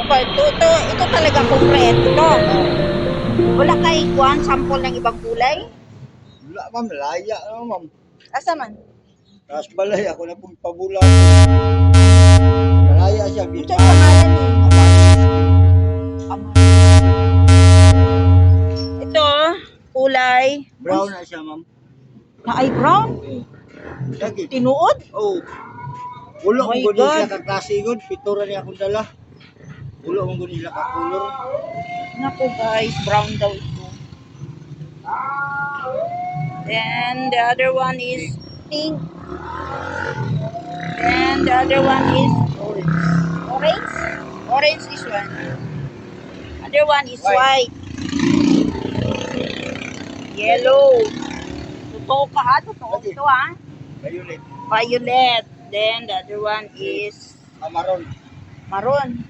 ba? Ito talaga konkreto. Wala kay kuan sample ng ibang kulay? Wala ma'am, laya na ma'am. Asa man? Tapos balay ako na pong pabulan. Malaya siya. Ano siya pangalan ni? Amar. Ito, kulay. Brown na siya ma'am. Na ay brown? Lagi. Tinuod? Oh. Ulo Oh my mo gud sila God. kaklase gud, pitura niya akong dala. Ulo mo gud sila kakulor. Naku guys, brown daw ito. Then the other one is pink. Then the other one is orange. Orange is one. Other one is white. Yellow. Totoo ka ha? Totoo ito ha? Violet. Violet. Then the other one is Amaron. maroon.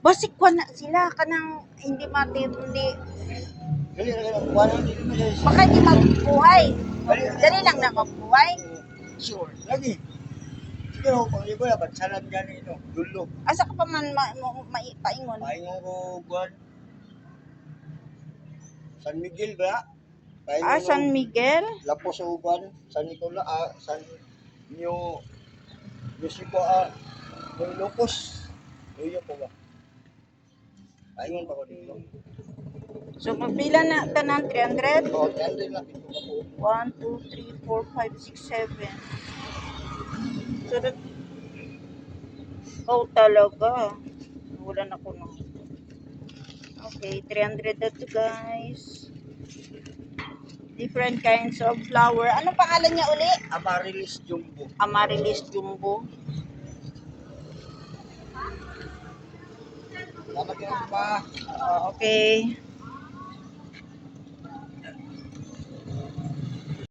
Basik ko na sila kanang hindi hindi Dali na ganun. Wala dito mo siya. baka hindi magbuhay. Dali lang na magbuhay. Sure. Lagi. Pero pang libo na, bansalan gani ito. Dulo. Asa ka pa man paingon? Pahingon ko buwan. San Miguel ba? San Miguel? Lapos sa uban. San Nicola, San New Lucipo, Locos. Uyo po ba? Pahingon pa ko dito. So magpila na tanan 300? Oo, 300 lang. Ito ka po. 1, 2, 3, 4, 5, 6, 7. So that talaga. Wala na ko no. Okay, 300 na to guys. Different kinds of flower. Anong pangalan niya uli? Amaryllis Jumbo. Amaryllis Jumbo. Salamat yan pa. Okay.